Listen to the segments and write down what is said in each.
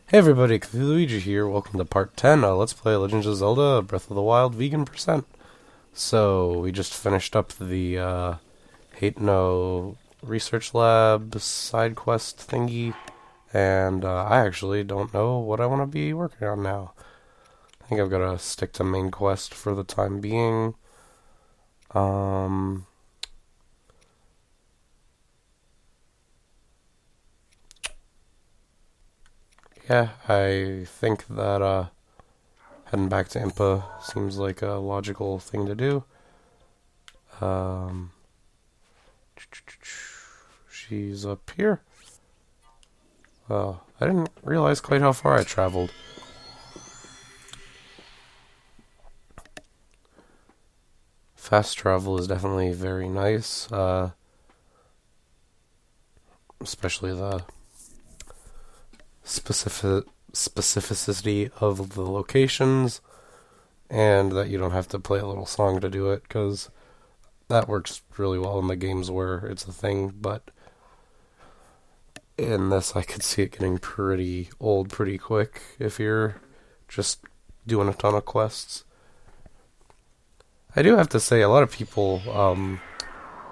Hey everybody, Luigi here. Welcome to part 10. Let's play Legends of Zelda Breath of the Wild Vegan Percent. So, we just finished up the Hate No Research Lab side quest thingy, and I actually don't know what I want to be working on now. I think I've got to stick to main quest for the time being. Um, yeah, I think that heading back to Impa seems like a logical thing to do. Um, she's up here. Oh, I didn't realize quite how far I traveled. Fast travel is definitely very nice, especially the specificity of the locations, and that you don't have to play a little song to do it, because that works really well in the games where it's a thing, but in this I could see it getting pretty old pretty quick if you're just doing a ton of quests. I do have to say, a lot of people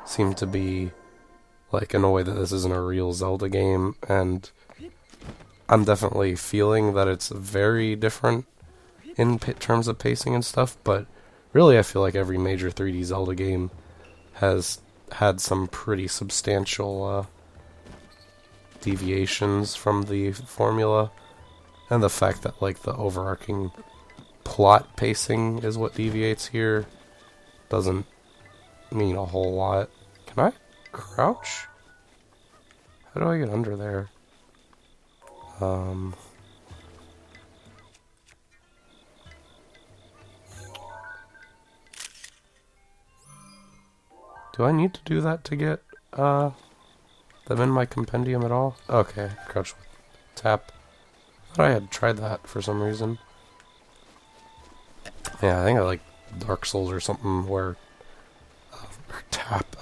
seem to be annoyed that this isn't a real Zelda game, and I'm definitely feeling that it's very different in terms of pacing and stuff, but really I feel like every major 3D Zelda game has had some pretty substantial deviations from the formula, and the fact that the overarching plot pacing is what deviates here doesn't mean a whole lot. Can I crouch? How do I get under there? Do I need to do that to get them in my compendium at all? Okay, crouch with tap. I thought I had tried that for some reason. Yeah, I think I like Dark Souls or something where tap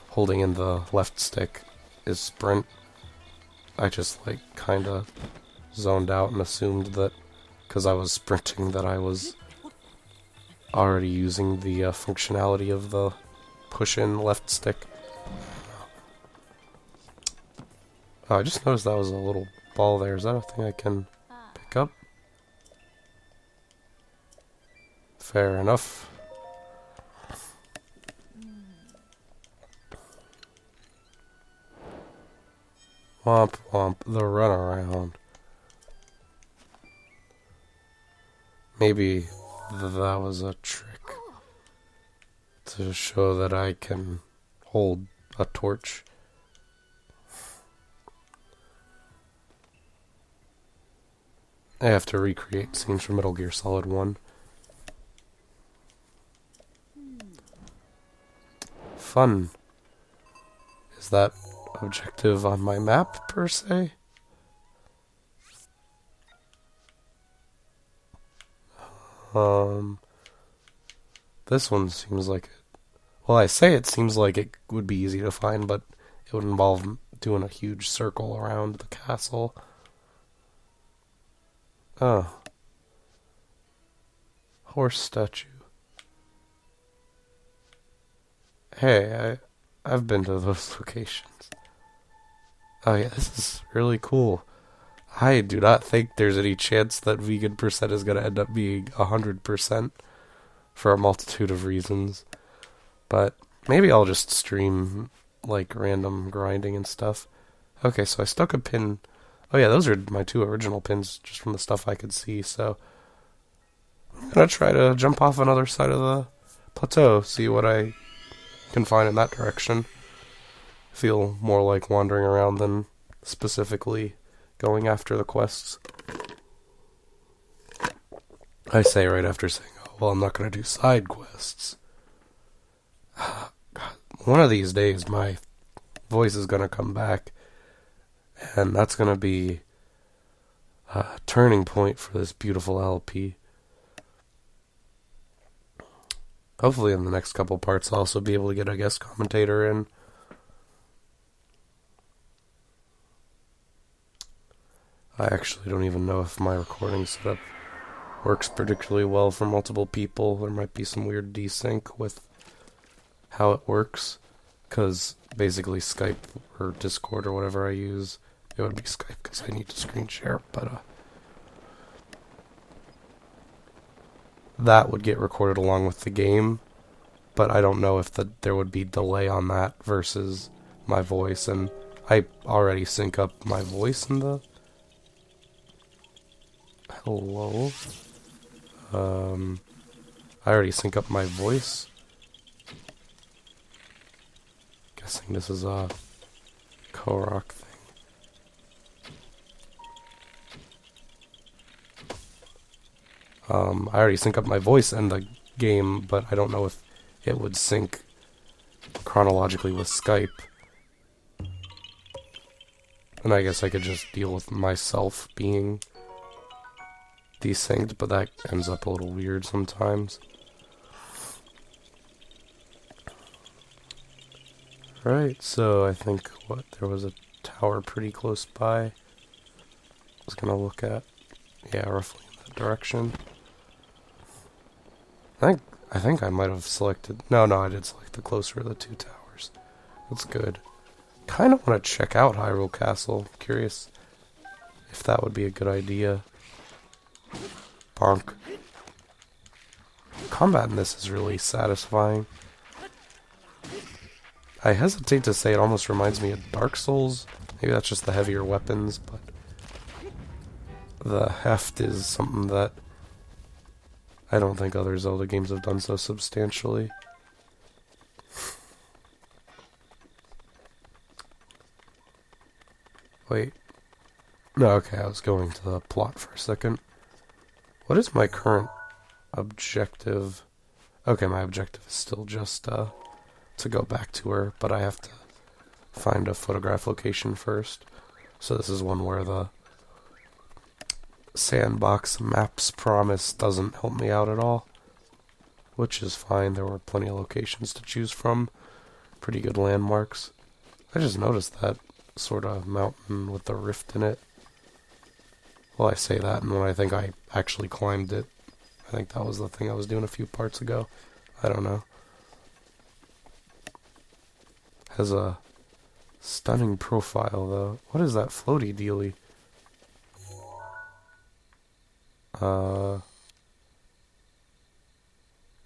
holding in the left stick is sprint. I just kinda zoned out and assumed that because I was sprinting that I was already using the functionality of the push-in left stick. Oh, I just noticed that was a little ball there. Is that a thing I can pick up? Fair enough. Womp womp, the runaround. Maybe that was a trick to show that I can hold a torch. I have to recreate scenes from Metal Gear Solid 1. Fun. Is that objective on my map, per se? This one seems like it. Well, I say it seems like it would be easy to find, but it would involve doing a huge circle around the castle. Oh. Horse statue. Hey, I've been to those locations. Oh yeah, this is really cool. I do not think there's any chance that vegan percent is going to end up being 100% for a multitude of reasons. But maybe I'll just stream random grinding and stuff. Okay, so I stuck a pin. Oh yeah, those are my two original pins just from the stuff I could see, so I'm going to try to jump off another side of the plateau, see what I can find in that direction. Feel more like wandering around than specifically going after the quests. I say right after saying, oh, well, I'm not going to do side quests. One of these days, my voice is going to come back, and that's going to be a turning point for this beautiful LP. Hopefully in the next couple parts I'll also be able to get a guest commentator in. I actually don't even know if my recording setup works particularly well for multiple people. There might be some weird desync with how it works, because basically Skype or Discord or whatever I use, it would be Skype because I need to screen share, but that would get recorded along with the game, but I don't know if there would be delay on that versus my voice, and I already sync up my voice in the... Hello? I already sync up my voice. Guessing this is a Korok thing. I already sync up my voice in the game, but I don't know if it would sync chronologically with Skype. And I guess I could just deal with myself being desynced, but that ends up a little weird sometimes. Right, so I think, there was a tower pretty close by. I was gonna look at, yeah, roughly in that direction. I think I might have selected, no, I did select the closer of the two towers. That's good. Kind of want to check out Hyrule Castle. Curious if that would be a good idea. Bonk. Combat in this is really satisfying. I hesitate to say it almost reminds me of Dark Souls. Maybe that's just the heavier weapons, but the heft is something that I don't think other Zelda games have done so substantially. Wait. No, okay, I was going to the plot for a second. What is my current objective? Okay, my objective is still just to go back to her, but I have to find a photograph location first. So this is one where the sandbox maps promise doesn't help me out at all, which is fine. There were plenty of locations to choose from, pretty good landmarks. I just noticed that sort of mountain with the rift in it. Well, I say that, and when I think I actually climbed it, I think that was the thing I was doing a few parts ago. I don't know. Has a stunning profile, though. What is that floaty dealy?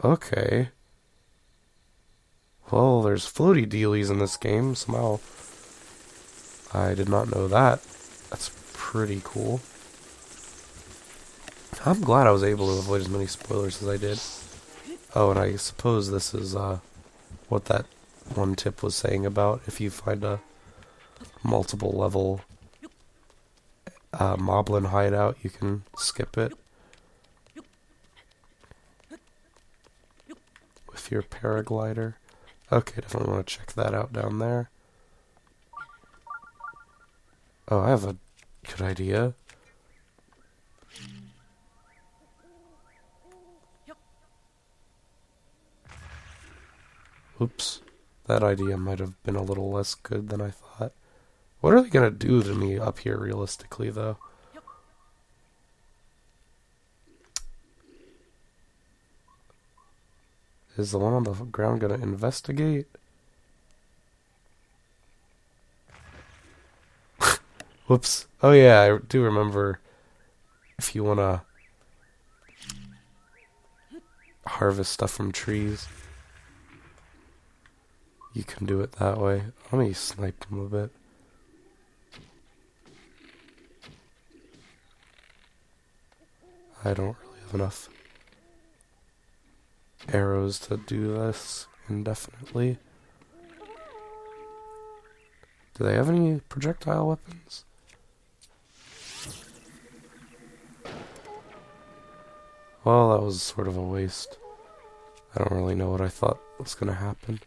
Okay. Well, there's floaty dealies in this game, somehow. I did not know that. That's pretty cool. I'm glad I was able to avoid as many spoilers as I did. Oh, and I suppose this is, what that one tip was saying about if you find a multiple level moblin hideout, you can skip it with your paraglider. Okay, definitely want to check that out down there. Oh, I have a good idea. Oops. That idea might have been a little less good than I thought. What are they going to do to me up here realistically, though? Is the one on the ground going to investigate? Whoops. Oh yeah, I do remember if you want to harvest stuff from trees, you can do it that way. Let me snipe him a bit. I don't really have enough arrows to do this indefinitely. Do they have any projectile weapons? Well, that was sort of a waste. I don't really know what I thought was going to happen.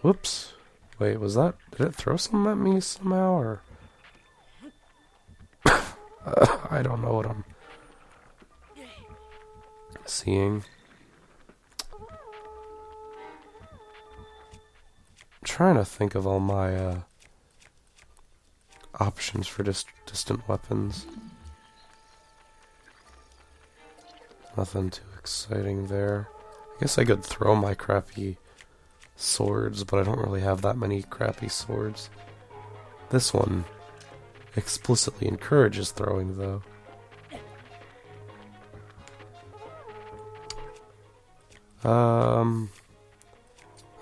Whoops. Wait, was that... Did it throw something at me somehow, or... I don't know what I'm seeing. trying to think of all my options for distant weapons. Nothing too exciting there. I guess I could throw my crappy swords, but I don't really have that many crappy swords. This one explicitly encourages throwing, though.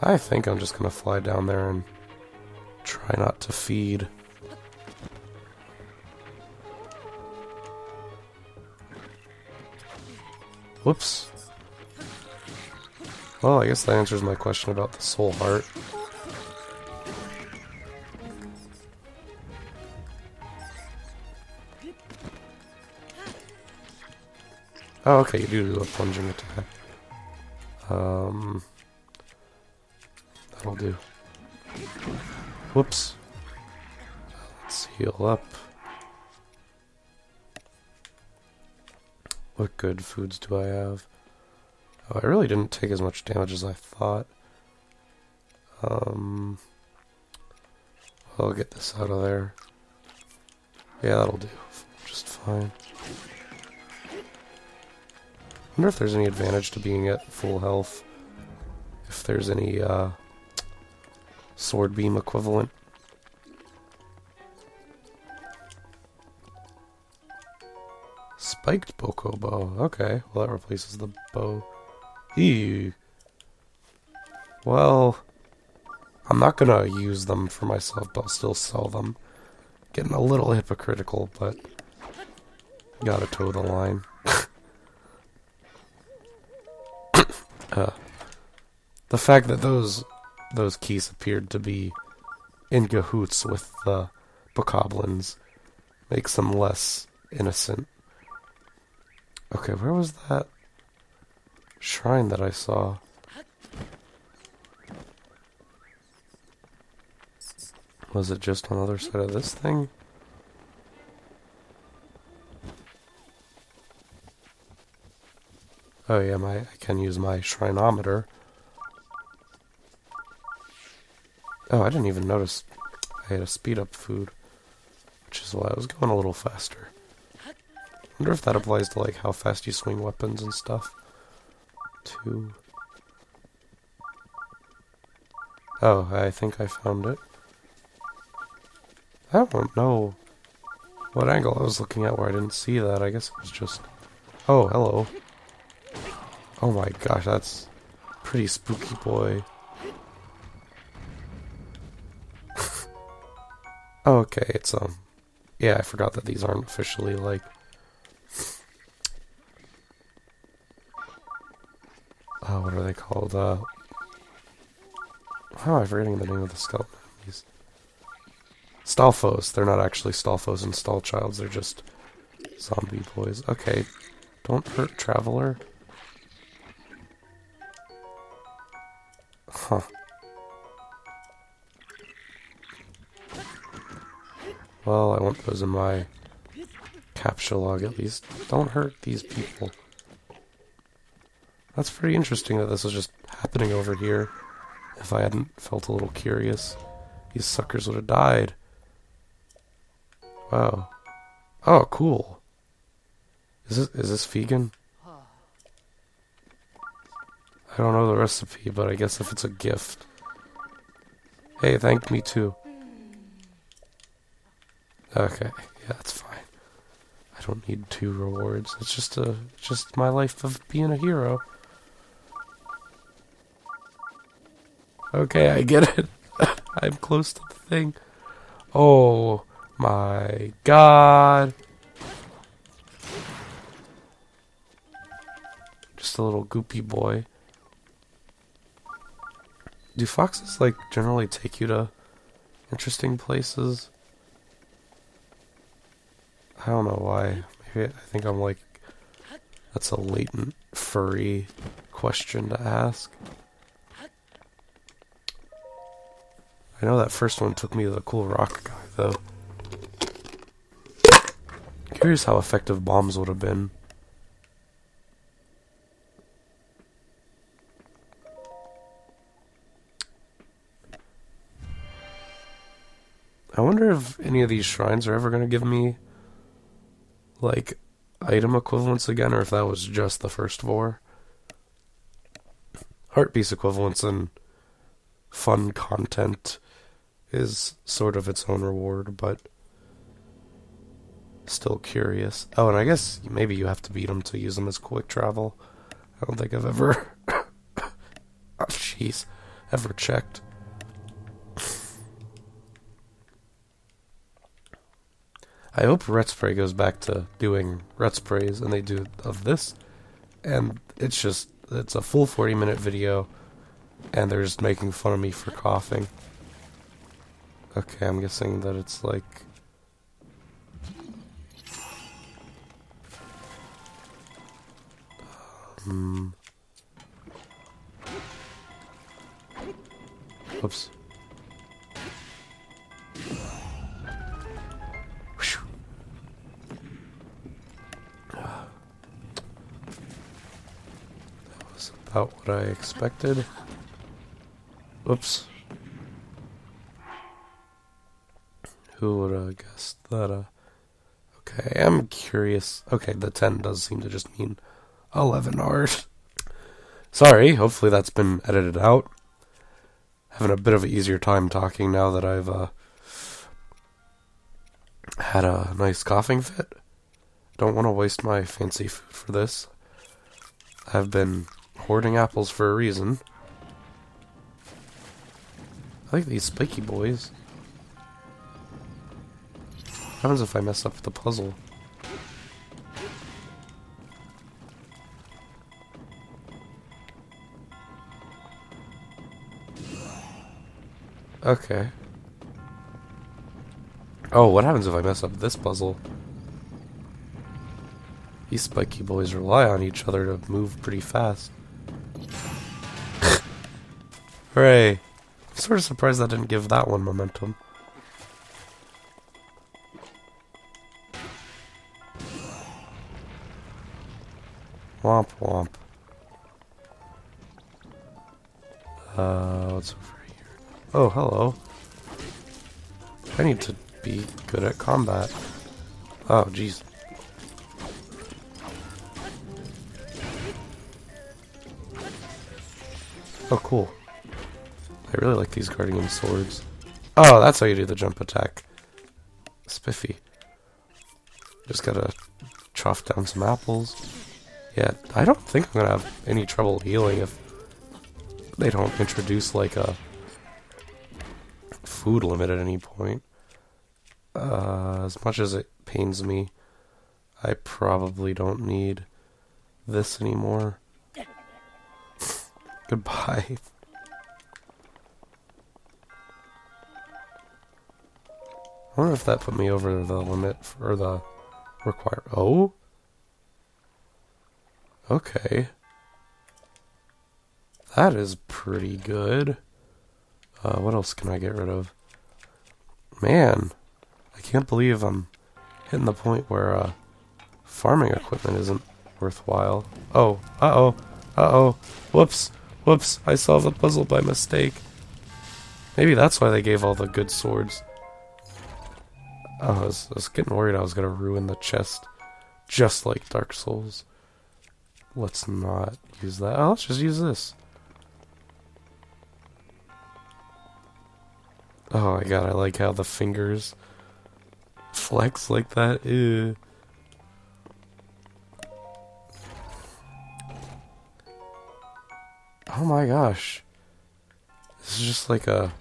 I think I'm just gonna fly down there and try not to feed. Whoops. Well, I guess that answers my question about the soul heart. Oh, okay, you do a plunging attack. That'll do. Whoops. Let's heal up. What good foods do I have? Oh, I really didn't take as much damage as I thought. I'll get this out of there. Yeah, that'll do just fine. Wonder if there's any advantage to being at full health. If there's any, sword beam equivalent. Spiked Boko bow. Okay, well that replaces the bow. Ew. Well, I'm not gonna use them for myself, but I'll still sell them. Getting a little hypocritical, but gotta toe the line. The fact that those keys appeared to be in cahoots with the bokoblins makes them less innocent. Okay, where was that shrine that I saw? Was it just on the other side of this thing? Oh yeah, I can use my shrinometer. Oh, I didn't even notice I had a speed up food, which is why I was going a little faster. Wonder if that applies to like how fast you swing weapons and stuff. Too. Oh, I think I found it. I don't know what angle I was looking at where I didn't see that. I guess it was just... Oh, hello. Oh my gosh, that's pretty spooky, boy. Oh, okay, it's, yeah, I forgot that these aren't officially, like... Oh, what are they called? How am I forgetting the name of the skeleton enemies? Stalfos. They're not actually Stalfos and Stallchilds, they're just zombie boys. Okay, don't hurt Traveler. Huh. Well, I want those in my capture log at least. Don't hurt these people. That's pretty interesting that this was just happening over here. If I hadn't felt a little curious, these suckers would have died. Wow. Oh, cool. Is this vegan? I don't know the recipe, but I guess if it's a gift. Hey, thank me too. Okay, yeah, that's fine. I don't need 2 rewards. It's just my life of being a hero. Okay, I get it. I'm close to the thing. Oh my god. Just a little goopy boy. Do foxes, like, generally take you to interesting places? I don't know why. Maybe I think I'm like... That's a latent, furry question to ask. I know that first one took me to the cool rock guy, though. Curious how effective bombs would have been. I wonder if any of these shrines are ever going to give me, like, item equivalents again, or if that was just the first 4. Heart piece equivalents and fun content is sort of its own reward, but still curious. Oh, and I guess maybe you have to beat them to use them as quick travel. I don't think I've ever... oh, jeez. Ever checked. I hope Ret Spray goes back to doing Ret Sprays, and they do of this. And it's a full 40-minute video, and they're just making fun of me for coughing. Okay, I'm guessing that it's like... Oops. That was about what I expected. Oops. Who would have guessed that, Okay, I'm curious. Okay, the 10 does seem to just mean 11 hours. Sorry, hopefully that's been edited out. Having a bit of an easier time talking now that I've, had a nice coughing fit. Don't want to waste my fancy food for this. I've been hoarding apples for a reason. I like these spiky boys. What happens if I mess up the puzzle? Okay. Oh, what happens if I mess up this puzzle? These spiky boys rely on each other to move pretty fast. Hooray! I'm sort of surprised I didn't give that one momentum. Womp womp. What's over here? Oh, hello. I need to be good at combat. Oh, jeez. Oh, cool. I really like these guardian swords. Oh, that's how you do the jump attack. Spiffy. Just gotta choff down some apples. Yeah, I don't think I'm gonna have any trouble healing if they don't introduce, like, a food limit at any point. As much as it pains me, I probably don't need this anymore. Goodbye. I wonder if that put me over the limit for the require. Oh? Okay. That is pretty good. What else can I get rid of? Man, I can't believe I'm hitting the point where farming equipment isn't worthwhile. Oh, uh-oh, uh-oh, whoops, whoops, I solved the puzzle by mistake. Maybe that's why they gave all the good swords. Oh, I was getting worried I was going to ruin the chest, just like Dark Souls. Let's not use that. Oh, let's just use this. Oh my god, I like how the fingers flex like that. Ew. Oh my gosh. This is just like the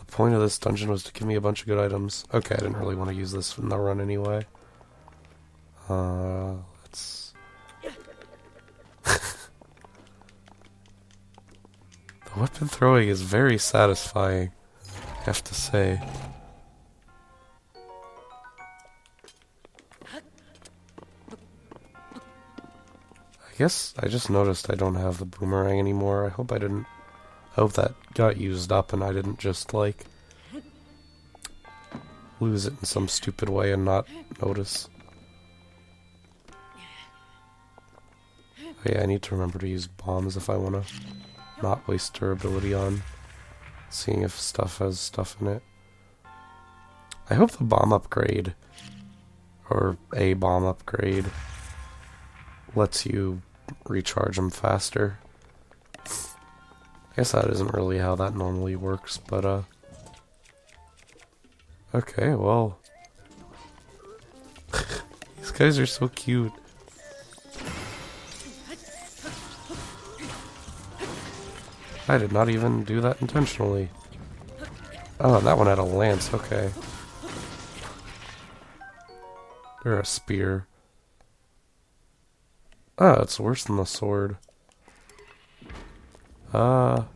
point of this dungeon was to give me a bunch of good items. Okay, I didn't really want to use this in the run anyway. Let's... The weapon throwing is very satisfying, I have to say. I guess I just noticed I don't have the boomerang anymore. I hope that got used up and I didn't just, like, lose it in some stupid way and not notice. Oh yeah, I need to remember to use bombs if I want to not waste durability on seeing if stuff has stuff in it. I hope the bomb upgrade, or a bomb upgrade, lets you recharge them faster. I guess that isn't really how that normally works, but okay, well. These guys are so cute. I did not even do that intentionally. Oh, and that one had a lance, okay. Or a spear. Oh, it's worse than the sword. Well,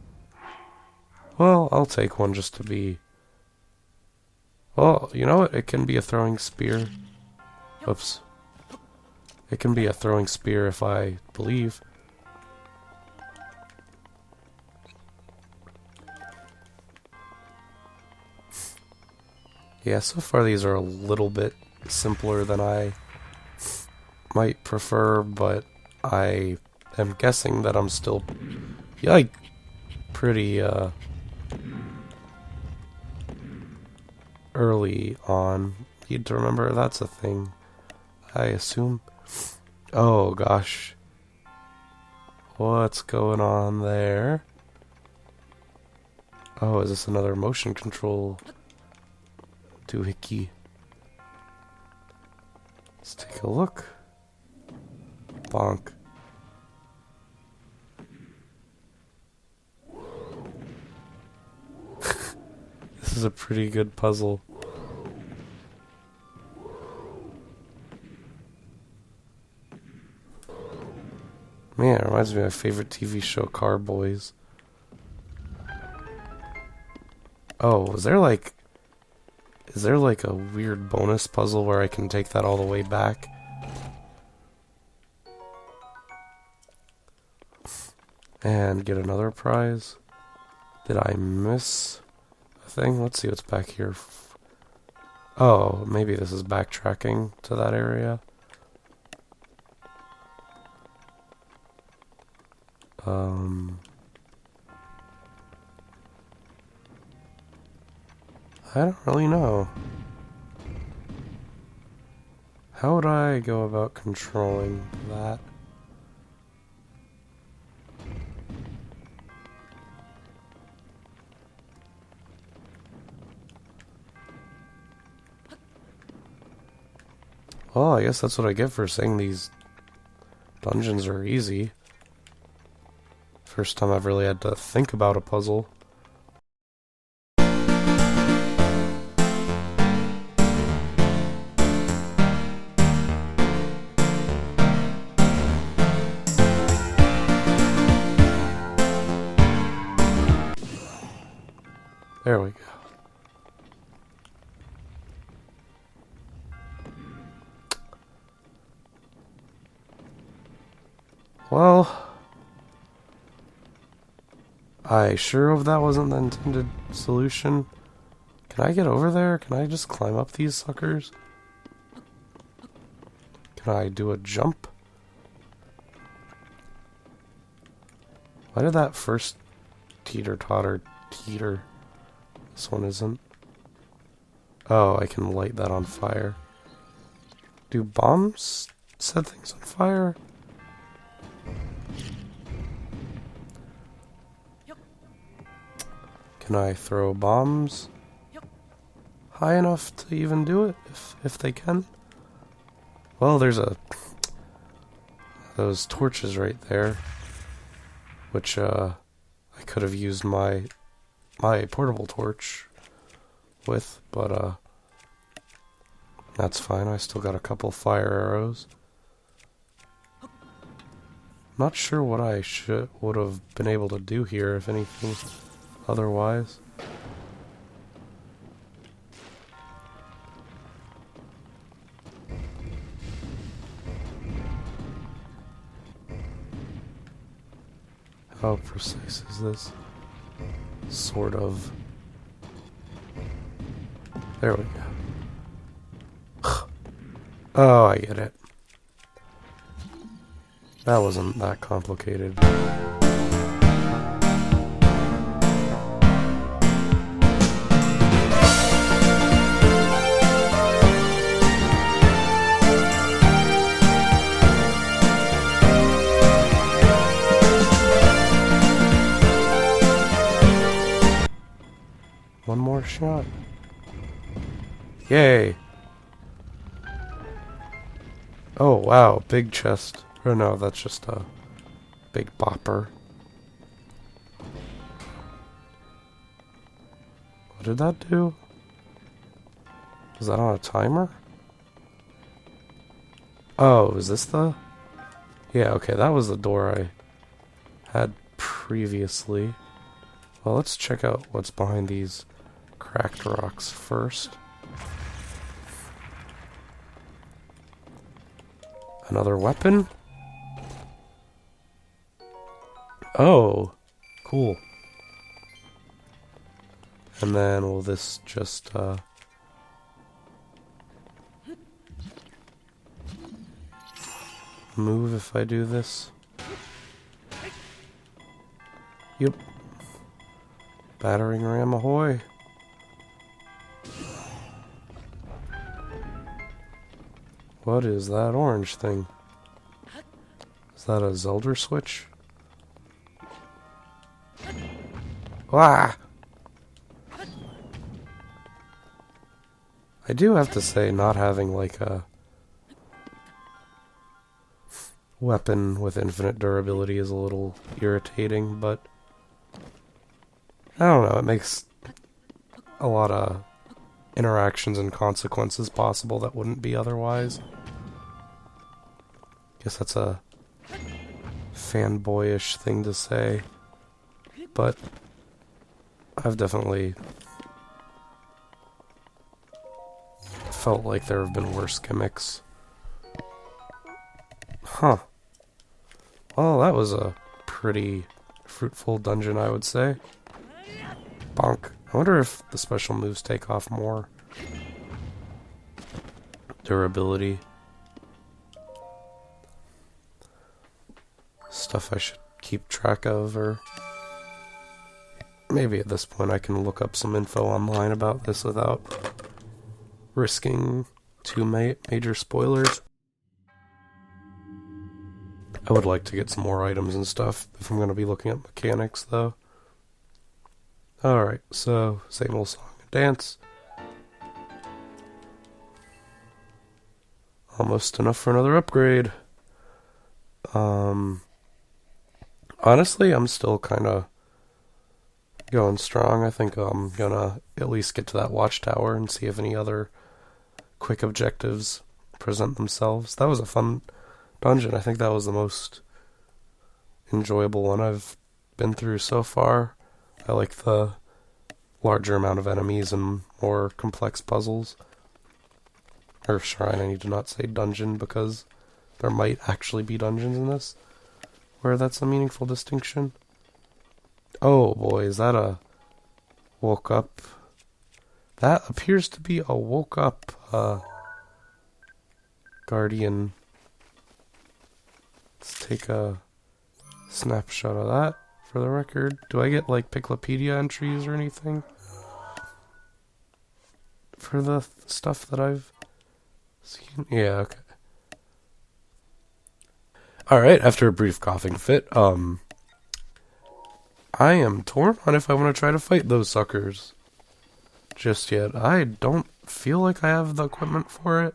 I'll take one just to be... Well, you know what? It can be a throwing spear. Oops. It can be a throwing spear if I believe. Yeah, so far these are a little bit simpler than I might prefer, but I am guessing that I'm still, like, pretty, early on. Need to remember that's a thing, I assume. Oh, gosh. What's going on there? Oh, is this another motion control doohickey? Let's take a look. Bonk. This is a pretty good puzzle. Man, it reminds me of my favorite TV show, Carboys. Oh, is there like a weird bonus puzzle where I can take that all the way back? And get another prize? Did I miss a thing? Let's see what's back here. Oh, maybe this is backtracking to that area. I don't really know. How would I go about controlling that? Well, I guess that's what I get for saying these dungeons are easy. First time I've really had to think about a puzzle. There we go. Well, I sure hope that wasn't the intended solution. Can I get over there? Can I just climb up these suckers? Can I do a jump? Why did that first teeter-totter teeter? This one isn't. Oh, I can light that on fire. Do bombs set things on fire? Can I throw bombs high enough to even do it, if they can? Well, there's those torches right there, which I could have used my portable torch with, but that's fine. I still got a couple fire arrows. Not sure what I would have been able to do here, if anything, otherwise. How precise is this? Sort of. There we go. Oh, I get it. That wasn't that complicated. One more shot. Yay! Oh, wow. Big chest. Oh, no, that's just a big bopper. What did that do? Was that on a timer? Oh, is this the... Yeah, okay, that was the door I had previously. Well, let's check out what's behind these cracked rocks first. Another weapon? Oh, cool. And then will this just, move if I do this? Yep. Battering ram ahoy. What is that orange thing? Is that a Zelda switch? Ah! I do have to say, not having like a weapon with infinite durability is a little irritating, but I don't know, it makes a lot of interactions and consequences possible that wouldn't be otherwise. Guess that's a fanboyish thing to say, but I've definitely felt like there have been worse gimmicks. Huh. Well, that was a pretty fruitful dungeon, I would say. Bonk. I wonder if the special moves take off more durability. Stuff I should keep track of, or maybe at this point I can look up some info online about this without risking too major spoilers. I would like to get some more items and stuff if I'm going to be looking at mechanics, though. Alright, so same old song and dance. Almost enough for another upgrade. Honestly, I'm still kind of going strong. I think I'm gonna at least get to that watchtower and see if any other quick objectives present themselves. That was a fun dungeon. I think that was the most enjoyable one I've been through so far. I like the larger amount of enemies and more complex puzzles. Or shrine, I need to not say dungeon because there might actually be dungeons in this where that's a meaningful distinction. Oh boy, is that a woke up? That appears to be a woke up guardian. Let's take a snapshot of that for the record. Do I get like Piclopedia entries or anything for the stuff that I've seen? Yeah, okay. Alright, after a brief coughing fit, I am torn on if I want to try to fight those suckers just yet. I don't feel like I have the equipment for it.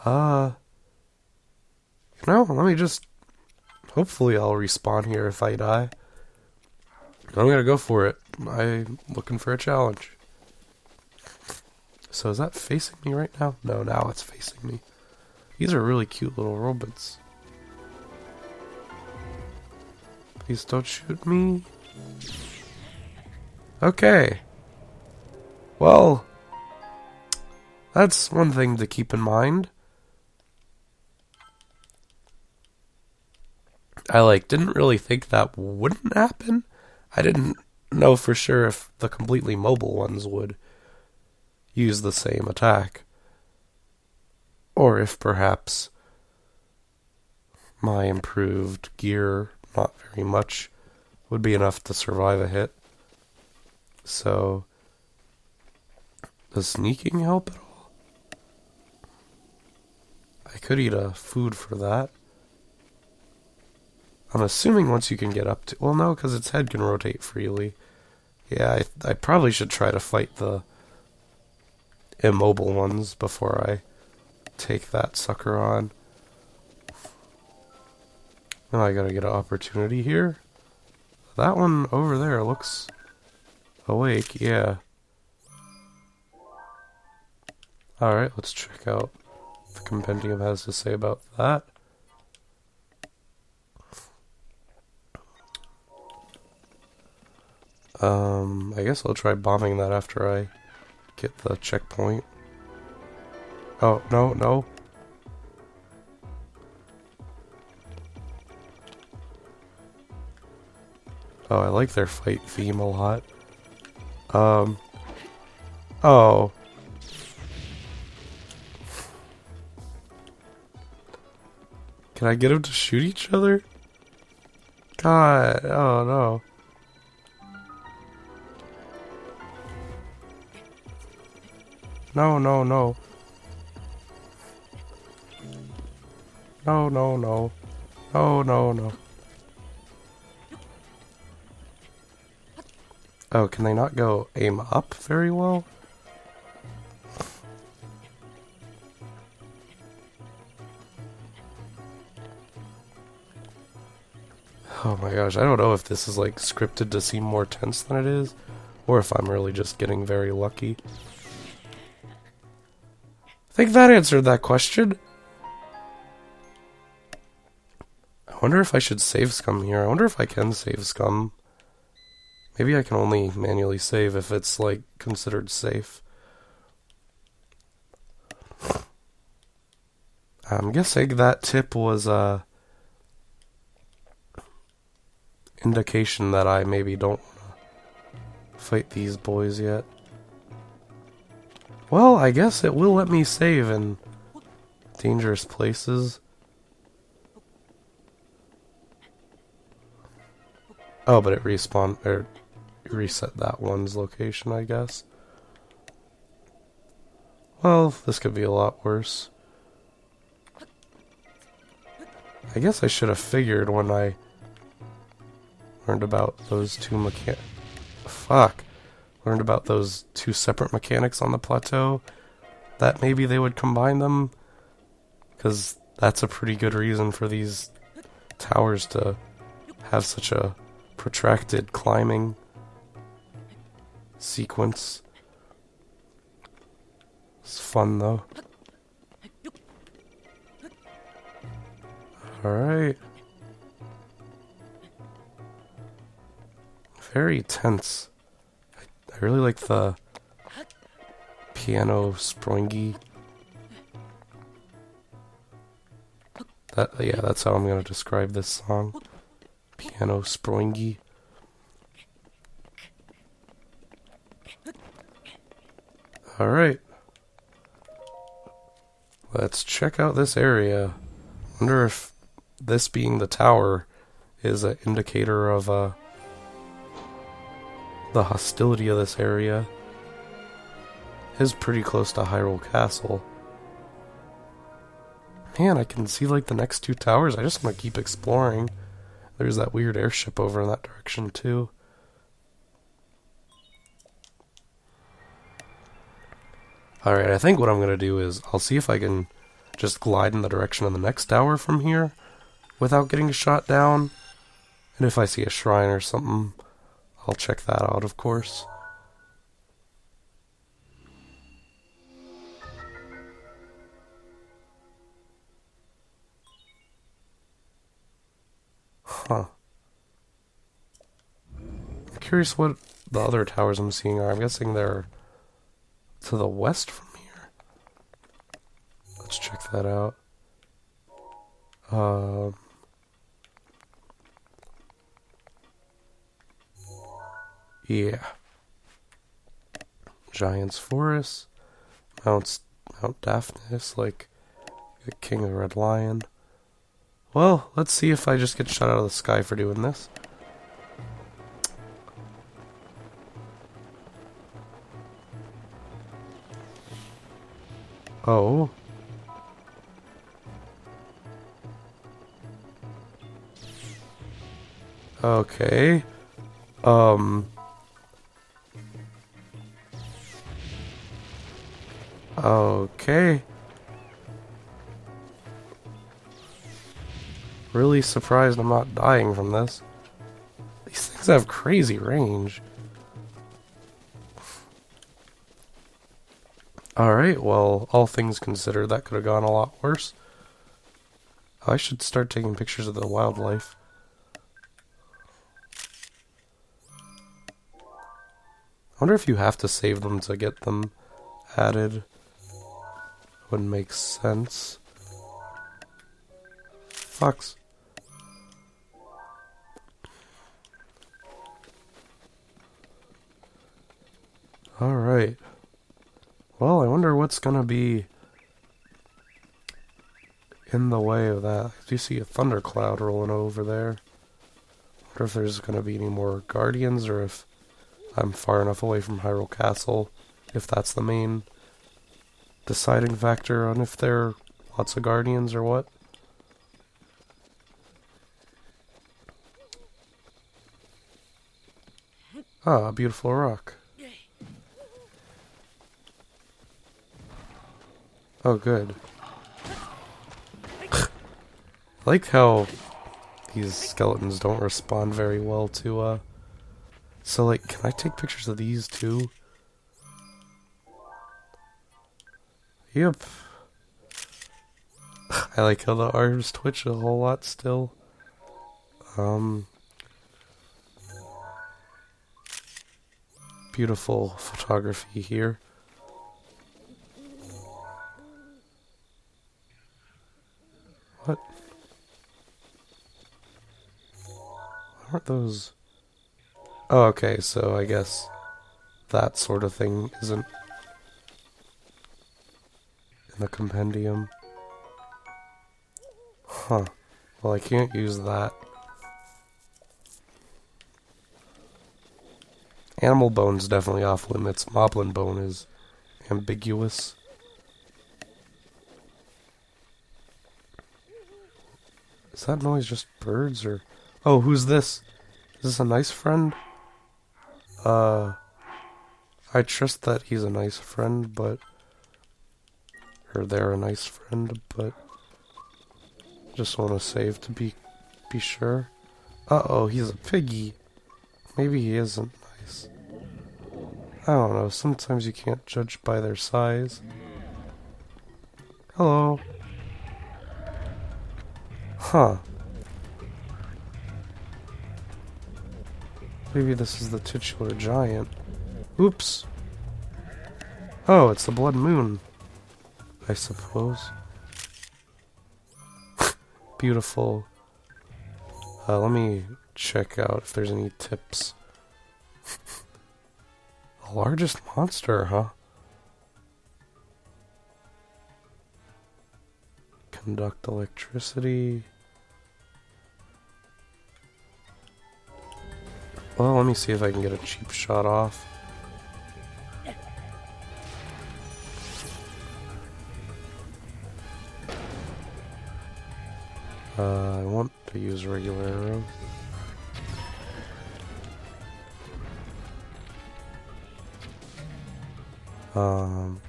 Let me just... Hopefully I'll respawn here if I die. I'm gonna go for it. I'm looking for a challenge. So is that facing me right now? No, now it's facing me. These are really cute little robots. Please don't shoot me. Okay. Well, that's one thing to keep in mind. I didn't really think that wouldn't happen. I didn't know for sure if the completely mobile ones would use the same attack. Or if perhaps my improved gear, not very much, would be enough to survive a hit. So, does sneaking help at all? I could eat a food for that. I'm assuming once you can get up to... Well, no, because its head can rotate freely. Yeah, I probably should try to fight the immobile ones before I take that sucker on. Oh, I gotta get an opportunity here. That one over there looks awake, yeah. Alright, let's check out what the compendium has to say about that. I guess I'll try bombing that after I get the checkpoint. Oh, no, no. Oh, I like their fight theme a lot. Oh. Can I get them to shoot each other? God, oh no. No, no, no. No, no, no. No, no, no. Oh, can they not go aim up very well? Oh my gosh, I don't know if this is like scripted to seem more tense than it is, or if I'm really just getting very lucky. I think that answered that question. I wonder if I should save scum here. I wonder if I can save scum. Maybe I can only manually save if it's like considered safe. I'm guessing that tip was a indication that I maybe don't want to fight these boys yet. Well, I guess it will let me save in dangerous places. Oh, but it reset that one's location, I guess. Well, this could be a lot worse. I guess I should have figured when I learned about those two learned about those two separate mechanics on the plateau, that maybe they would combine them, because that's a pretty good reason for these towers to have such a protracted climbing sequence. It's fun though. Alright. Very tense. I really like the piano springy. Yeah, that's how I'm gonna describe this song. Piano springy. Alright. Let's check out this area. Wonder if this being the tower is an indicator of the hostility of this area. It is pretty close to Hyrule Castle. Man, I can see like the next two towers. I just want to keep exploring. There's that weird airship over in that direction too. Alright, I think what I'm going to do is I'll see if I can just glide in the direction of the next tower from here without getting shot down. And if I see a shrine or something, I'll check that out, of course. Huh. I'm curious what the other towers I'm seeing are. I'm guessing they're to the west from here. Let's check that out. Yeah. Giant's Forest. Mount Daphnis, like the King of the Red Lion. Well, let's see if I just get shot out of the sky for doing this. Oh. Okay. Okay. Really surprised I'm not dying from this. These things have crazy range. Alright, well, all things considered, that could have gone a lot worse. I should start taking pictures of the wildlife. I wonder if you have to save them to get them added. Wouldn't make sense. Fucks. Alright. Well, I wonder what's gonna be in the way of that. I do see a thundercloud rolling over there. I wonder if there's gonna be any more guardians, or if I'm far enough away from Hyrule Castle, if that's the main deciding factor on if there are lots of guardians or what. Ah, a beautiful rock. Oh, good. I like how these skeletons don't respond very well to, So, like, can I take pictures of these, too? Yep. I like how the arms twitch a whole lot still. Beautiful photography here. What? Aren't those... Oh, okay, so I guess that sort of thing isn't in the compendium. Huh. Well, I can't use that. Animal bone's definitely off limits. Moblin bone is ambiguous. Is that noise just birds or... Oh, who's this? Is this a nice friend? I trust that he's a nice friend, but... Or they're a nice friend, but... Just want to save to be sure. Uh-oh, he's a piggy. Maybe he isn't nice. I don't know, sometimes you can't judge by their size. Hello. Huh. Maybe this is the titular giant. Oops. Oh, it's the blood moon, I suppose. Beautiful. Let me check out if there's any tips. The largest monster, huh? Conduct electricity. Well, let me see if I can get a cheap shot off. I want to use regular arrows.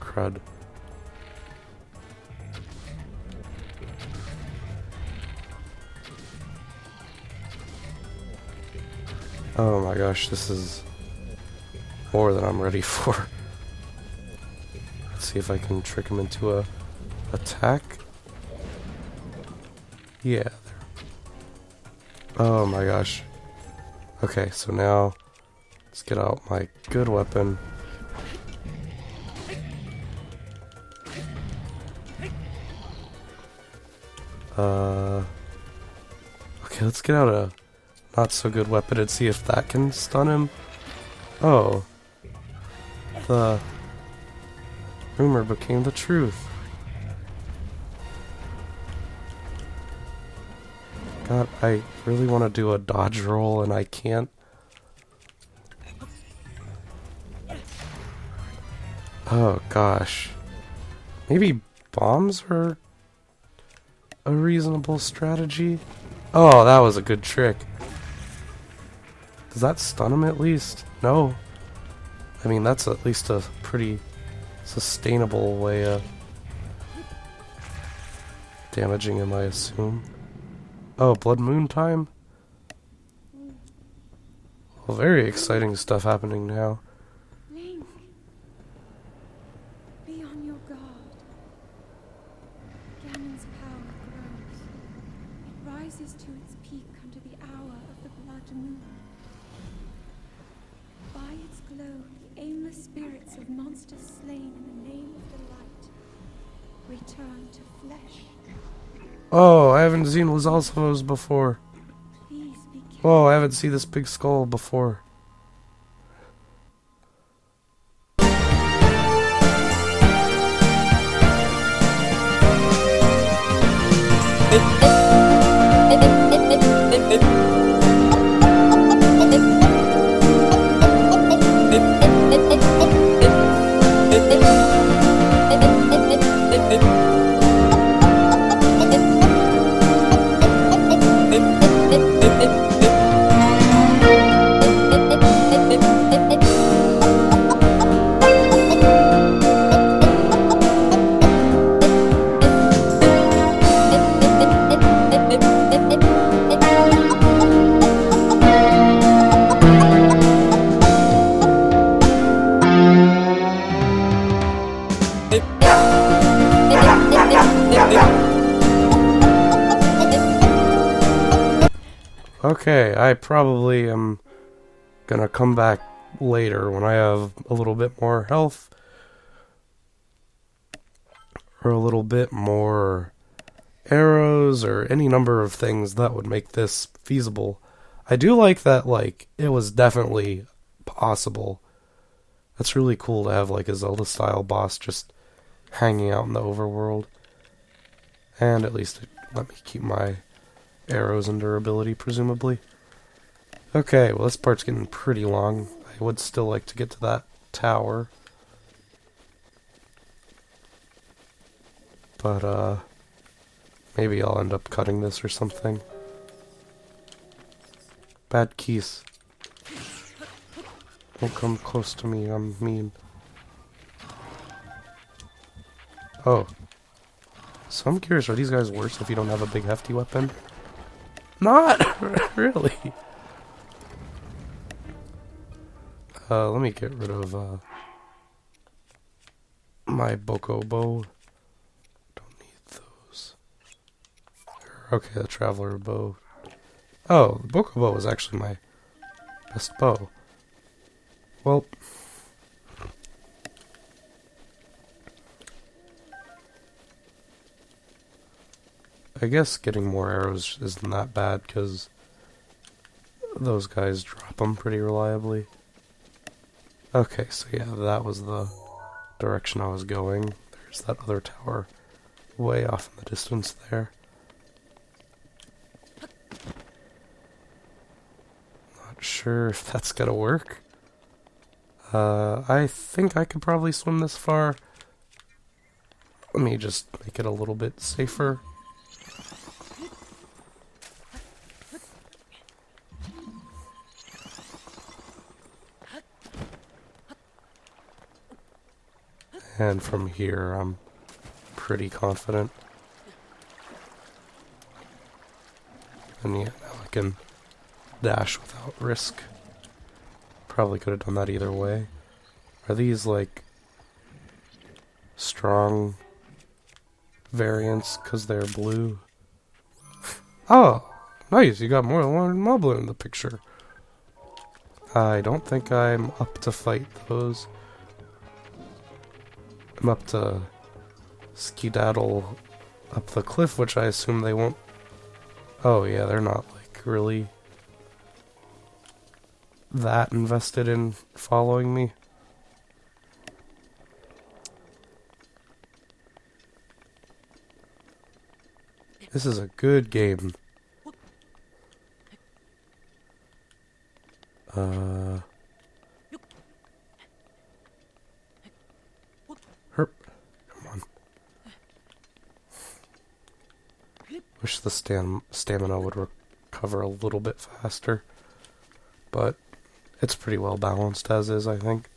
Crud. Oh my gosh, this is more than I'm ready for. Let's see if I can trick him into a attack. Yeah. Oh my gosh. Okay, so now let's get out my good weapon. Okay, let's get out a not so good weapon and see if that can stun him. Oh. The rumor became the truth. God, I really want to do a dodge roll and I can't. Oh gosh. Maybe bombs are a reasonable strategy? Oh, that was a good trick. Does that stun him at least? No. I mean, that's at least a pretty sustainable way of damaging him, I assume. Oh, Blood Moon time? Well, very exciting stuff happening now. Link, be on your guard. Ganon's power grows. It rises to its peak under the hour of the blood moon. By its glow, the aimless spirits of monsters slain in the name of the light return to flesh. Oh, I haven't seen Lizalfos before. Please be careful. Whoa, I haven't seen this big skull before. Okay, I probably am gonna come back later when I have a little bit more health. Or a little bit more arrows, or any number of things that would make this feasible. I do like that, like, it was definitely possible. That's really cool to have, like, a Zelda-style boss just hanging out in the overworld. And at least it let me keep my arrows and durability, presumably. Okay, well, this part's getting pretty long. I would still like to get to that tower. But, maybe I'll end up cutting this or something. Bad keys. Don't come close to me, I'm mean. Oh. So I'm curious, are these guys worse if you don't have a big hefty weapon? Not really. Let me get rid of my Boko bow. Don't need those. Okay, the traveler bow. Oh, the Boko bow was actually my best bow. Well, I guess getting more arrows isn't that bad, because those guys drop them pretty reliably. Okay, so yeah, that was the direction I was going. There's that other tower way off in the distance there. Not sure if that's gonna work. I think I could probably swim this far. Let me just make it a little bit safer. And from here, I'm pretty confident. And yeah, now I can dash without risk. Probably could have done that either way. Are these, like, strong variants because they're blue? Oh, nice, you got more than one moblin in the picture. I don't think I'm up to fight those. I'm up to skedaddle up the cliff, which I assume they won't... Oh yeah, they're not, like, really that invested in following me. This is a good game. Herp. Come on. Wish the stamina would recover a little bit faster. But it's pretty well balanced as is, I think.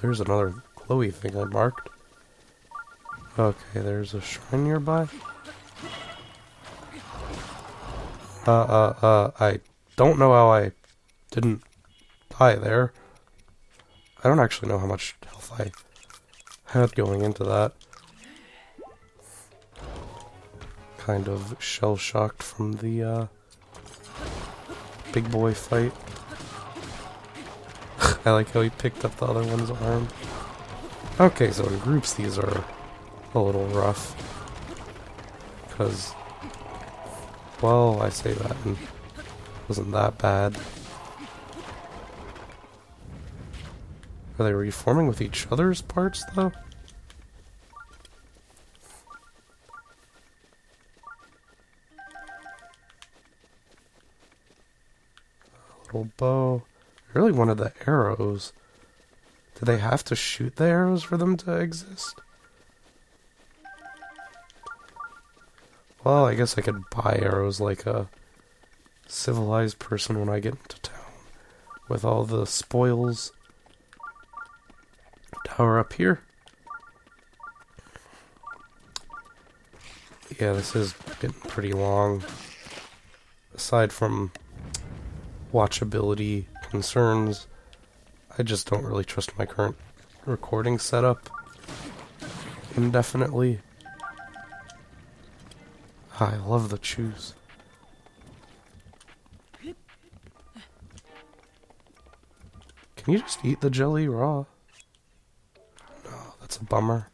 there's another glowy thing I marked. Okay, there's a shrine nearby. I don't know how I didn't die there. I don't actually know how much health I had going into that. Kind of shell-shocked from the, big boy fight. I like how he picked up the other one's arm. Okay, so in groups these are a little rough. Because, well, I say that and it wasn't that bad. Are they reforming with each other's parts, though? A little bow. I really wanted the arrows. Do they have to shoot the arrows for them to exist? Well, I guess I could buy arrows like a civilized person when I get into town. With all the spoils. Tower up here. Yeah, this is getting pretty long. Aside from watchability concerns, I just don't really trust my current recording setup indefinitely. I love the chews. Can you just eat the jelly raw? No, that's a bummer.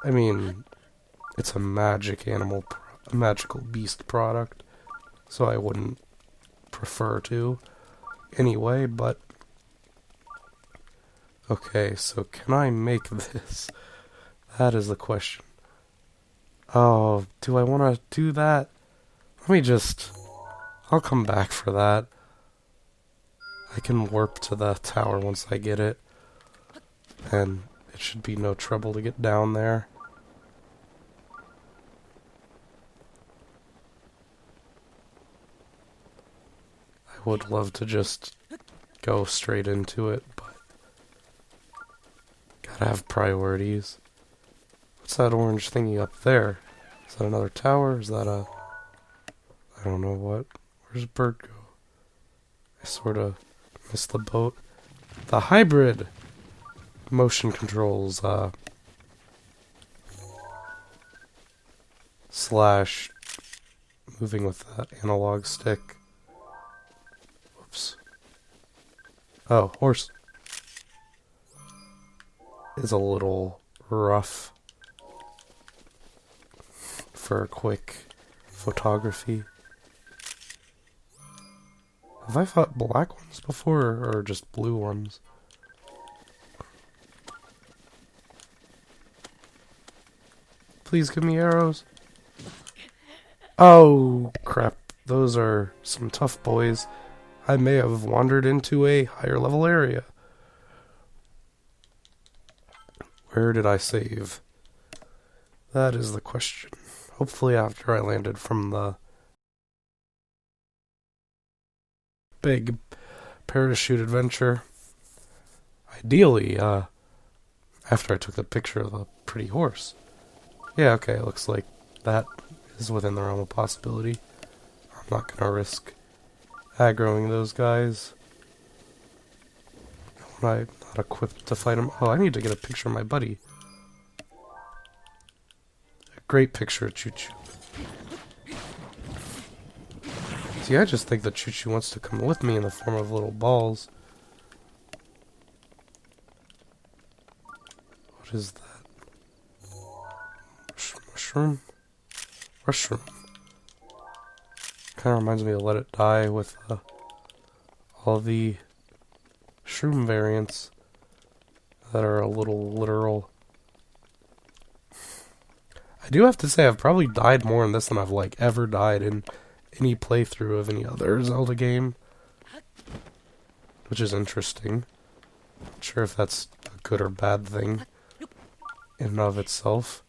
I mean, it's a a magical beast product, so I wouldn't prefer to anyway, but okay, so can I make this? That is the question. Oh, do I want to do that? I'll come back for that. I can warp to the tower once I get it, and it should be no trouble to get down there. I would love to just go straight into it, but gotta have priorities. What's that orange thingy up there? Is that another tower? Is that a... I don't know what. Where's Bert go? I sort of missed the boat. The hybrid motion controls, slash moving with the analog stick. Whoops. Oh, horse. Is a little rough for quick photography. Have I fought black ones before, or just blue ones? Please give me arrows. Oh, crap. Those are some tough boys. I may have wandered into a higher level area. Where did I save? That is the question. Hopefully after I landed from the big parachute adventure. Ideally, after I took the picture of the pretty horse. Yeah, okay, it looks like that is within the realm of possibility. I'm not gonna risk aggroing those guys when I'm not equipped to fight them. Oh, I need to get a picture of my buddy. A great picture of Choo Choo. See, I just think that Choo Choo wants to come with me in the form of little balls. What is that? Mushroom? Mushroom. Kind of reminds me of Let It Die with all the shroom variants that are a little literal. I do have to say I've probably died more in this than I've like ever died in any playthrough of any other Zelda game, which is interesting. Not sure if that's a good or bad thing in and of itself,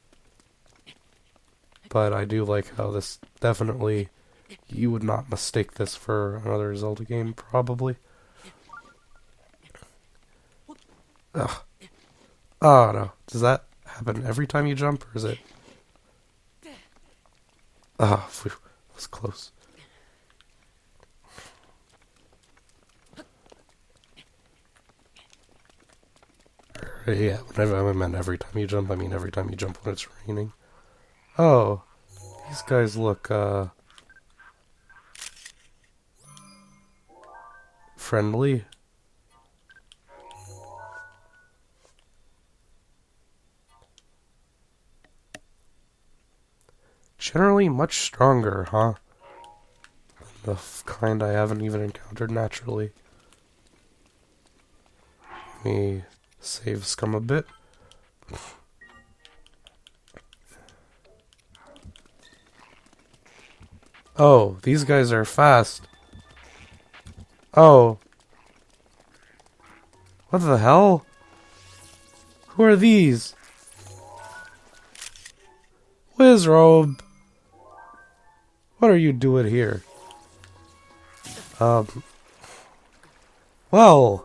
but I do like how this definitely, you would not mistake this for another Zelda game, probably. Ugh. Oh no. Does that happen every time you jump, or is it? Oh, phew. That was close. Yeah, whenever I meant every time you jump, I mean every time you jump when it's raining. Oh, these guys look, friendly. Generally much stronger, huh? The kind I haven't even encountered naturally. Let me save scum a bit. Oh, these guys are fast. Oh. What the hell? Who are these? Wizrobe! What are you doing here? Well...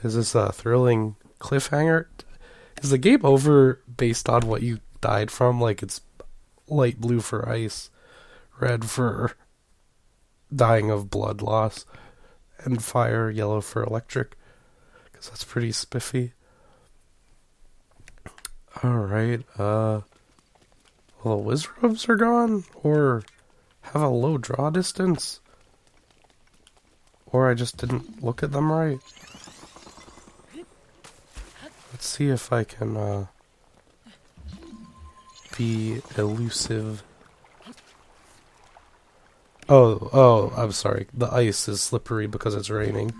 Is this a thrilling cliffhanger? Is the game over based on what you died from? Like it's light blue for ice, red for dying of blood loss, and fire, yellow for electric. Because that's pretty spiffy. Alright, well, the Wizrobes are gone? Or have a low draw distance? Or I just didn't look at them right? Let's see if I can, be elusive. Oh, I'm sorry. The ice is slippery because it's raining.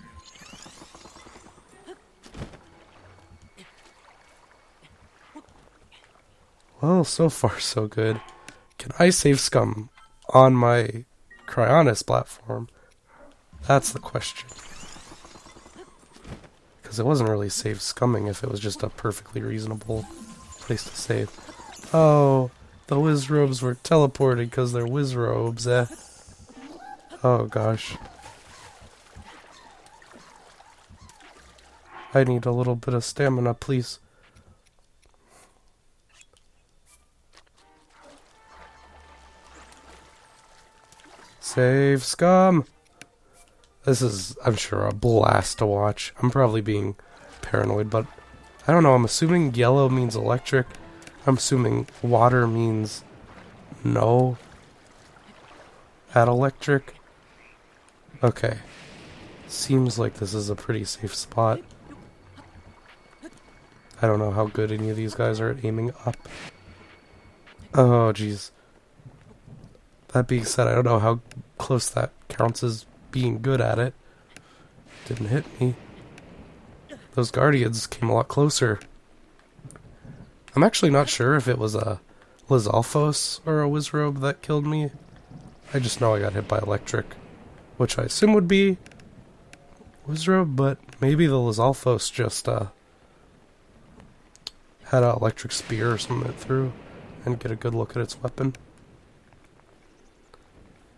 Well, so far so good. Can I save scum on my Cryonis platform? That's the question. Because it wasn't really save scumming if it was just a perfectly reasonable place to save. Oh, the Wizrobes were teleported because they're Wizrobes, eh? Oh gosh. I need a little bit of stamina, please. Save scum! This is, I'm sure, a blast to watch. I'm probably being paranoid, but I don't know. I'm assuming yellow means electric. I'm assuming water means no at electric. Okay. Seems like this is a pretty safe spot. I don't know how good any of these guys are at aiming up. Oh, jeez. That being said, I don't know how close that counts as being good at it. Didn't hit me. Those guardians came a lot closer. I'm actually not sure if it was a Lizalfos or a Wizrobe that killed me. I just know I got hit by electric, which I assume would be Wizrobe, but maybe the Lizalfos just had an electric spear or something it threw and get a good look at its weapon.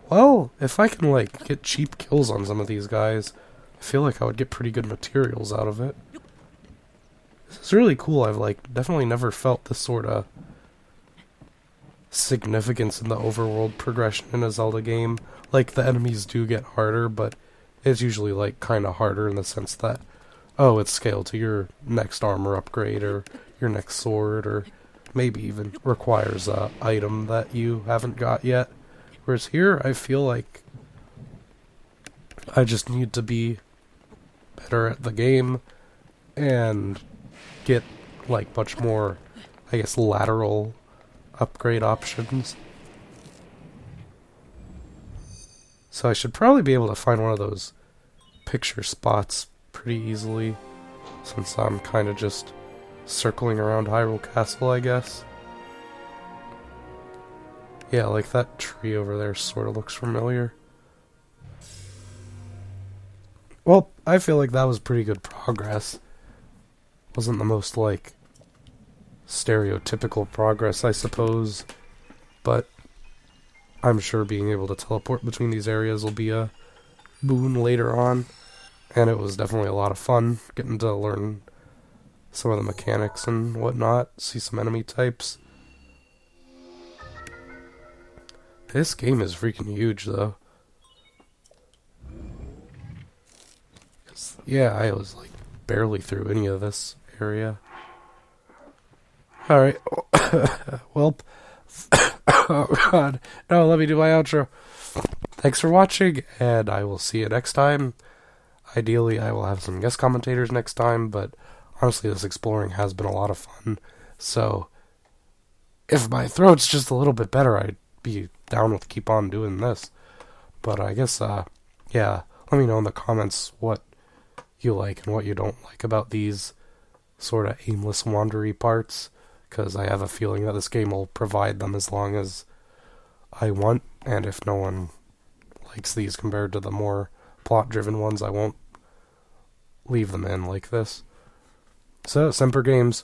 Well, if I can, like, get cheap kills on some of these guys, I feel like I would get pretty good materials out of it. This is really cool. I've, like, definitely never felt this sort of significance in the overworld progression in a Zelda game. Like, the enemies do get harder, but it's usually, like, kind of harder in the sense that, oh, it's scaled to your next armor upgrade, or your next sword, or maybe even requires a item that you haven't got yet. Whereas here, I feel like I just need to be better at the game and get, like, much more, I guess, lateral upgrade options. So I should probably be able to find one of those picture spots pretty easily, since I'm kind of just circling around Hyrule Castle, I guess. Yeah, like that tree over there sort of looks familiar. Well, I feel like that was pretty good progress. Wasn't the most, like, stereotypical progress, I suppose. But I'm sure being able to teleport between these areas will be a boon later on. and it was definitely a lot of fun getting to learn some of the mechanics and whatnot, see some enemy types. This game is freaking huge, though. Yeah, I was, like, barely through any of this area. Alright. Well, oh god. No, let me do my outro. Thanks for watching, and I will see you next time. Ideally, I will have some guest commentators next time, but honestly, this exploring has been a lot of fun. So, if my throat's just a little bit better, I'd be down with keep on doing this. But I guess, yeah, let me know in the comments what you like and what you don't like about these sort of aimless, wandery parts, because I have a feeling that this game will provide them as long as I want, and if no one likes these compared to the more plot-driven ones, I won't leave them in like this. So, Semper Games.